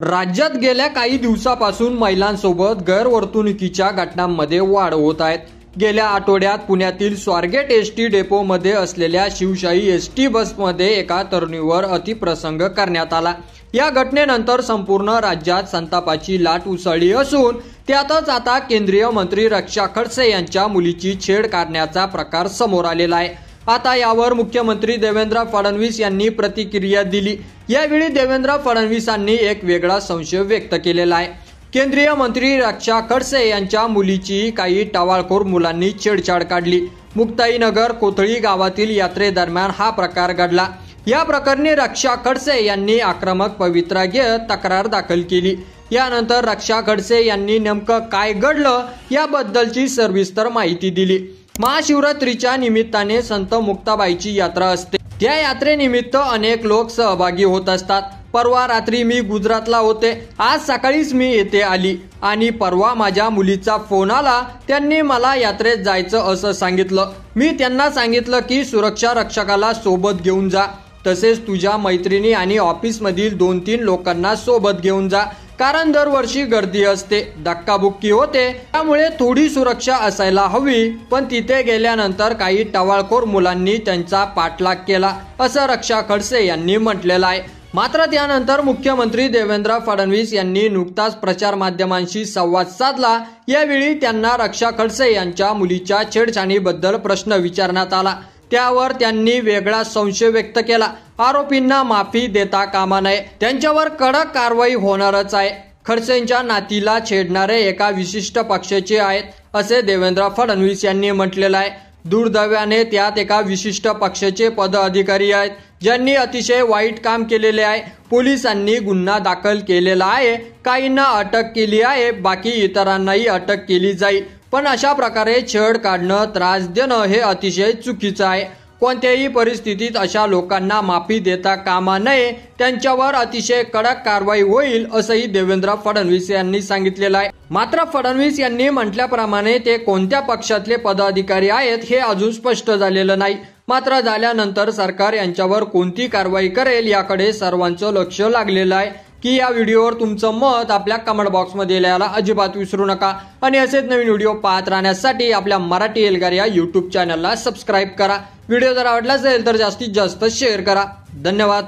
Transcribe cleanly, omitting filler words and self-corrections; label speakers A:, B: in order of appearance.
A: राज्यात गेल्या काही दिवसापासून महिलांसोबत गैरवर्तणुकीच्या घटनांमध्ये वाढ होत आहेत। गेल्या आठवड्यात पुण्यातील स्वारगेट एसटी डेपोमध्ये असलेल्या शिवशाही एसटी बसमध्ये एका तरुणीवर अतिप्रसंग करण्यात आला। या घटनेनंतर संपूर्ण राज्यात संतापाची लाट उसळली असून त्यातच आता केंद्रीय मंत्री रक्षा खडसे यांच्या मुलीची छेड काढण्याचा प्रकार समोर आलेला आहे। आता यावर मुख्यमंत्री देवेंद्र फडणवीस यांनी प्रतिक्रिया दिली। यावेळी देवेंद्र फडणवीसांनी एक वेगळा संशय व्यक्त केलेला आहे। केंद्रीय मंत्री रक्षा खडसे यांच्या मुलीची काही टवाळखोर मुलांनी छेडछाड काढली। मुक्ताईनगर कोथळी गावातील यात्रेदरम्यान हा प्रकार घडला। या प्रकरणी रक्षा खडसे यांनी आक्रमक पवित्रा घेत तक्रार दाखल केली। यानंतर रक्षा खडसे यांनी नेमकं काय घडलं याबद्दलची सविस्तर माहिती दिली। महाशिवरात्रीच्या निमित्ताने संत मुक्ताबाईची यात्रा असते। त्या यात्रेनिमित्त अनेक लोक सहभागी होत असतात। परवा रात्री मी गुजरातला होते, आज सकाळीच मी येथे आली आणि परवा माझ्या मुलीचा फोन आला। त्यांनी मला यात्रेत जायचं असं सांगितलं। मी त्यांना सांगितलं की सुरक्षा रक्षकाला सोबत घेऊन जा, तसेच तुझ्या मैत्रिणी आणि ऑफिसमधील 2-3 लोकांना सोबत घेऊन जा, कारण दरवर्षी गर्दी असते, धक्काबुक्की होते, त्यामुळे थोडी सुरक्षा असायला हवी। पण तिथे गेल्यानंतर काही टवाळखोर मुलांनी त्यांचा पाठलाग केला, असं रक्षा खडसे यांनी म्हटलेलं आहे। मात्र त्यानंतर मुख्यमंत्री देवेंद्र फडणवीस यांनी नुकताच प्रचार माध्यमांशी संवाद साधला। यावेळी त्यांना रक्षा खडसे यांच्या मुलीच्या छेडछाडीबद्दल प्रश्न विचारण्यात आला। त्यावर त्यांनी वेगळा संशय व्यक्त केला। आरोपींना माफी देता कामा नये, त्यांच्यावर कडक कारवाई होणारच आहे। खडसेंच्या नातीला छेडणारे एका विशिष्ट पक्षाचे आहेत, असे देवेंद्र फडणवीस यांनी म्हटलेलं आहे। दुर्दैवाने त्यात एका विशिष्ट पक्षाचे पदाधिकारी आहेत, ज्यांनी अतिशय वाईट काम केलेले आहे। पोलिसांनी गुन्हा दाखल केलेला आहे, काहींना अटक केली आहे, बाकी इतरांनाही अटक केली जाईल। पण अशा प्रकारे छेड काढणं, त्रास देणं हे अतिशय चुकीचं आहे। कोणत्याही परिस्थितीत अशा लोकांना माफी देता कामा नये, त्यांच्यावर अतिशय कडक कारवाई होईल, असंही देवेंद्र फडणवीस यांनी सांगितलेलं आहे। मात्र फडणवीस यांनी म्हटल्याप्रमाणे ते कोणत्या पक्षातले पदाधिकारी आहेत हे अजून स्पष्ट झालेलं नाही। मात्र झाल्यानंतर सरकार यांच्यावर कोणती कारवाई करेल याकडे सर्वांचं लक्ष लागलेलं आहे। की या व्हिडिओवर तुमचं मत आपल्या कमेंट बॉक्समध्ये लिहायला अजिबात विसरू नका आणि असेच नवीन व्हिडिओ पाहत राहण्यासाठी आपल्या मराठी एल्गार या यूट्यूब चॅनलला सबस्क्राईब करा। व्हिडिओ जर आवडला असेल तर जास्तीत जास्त शेअर करा। धन्यवाद।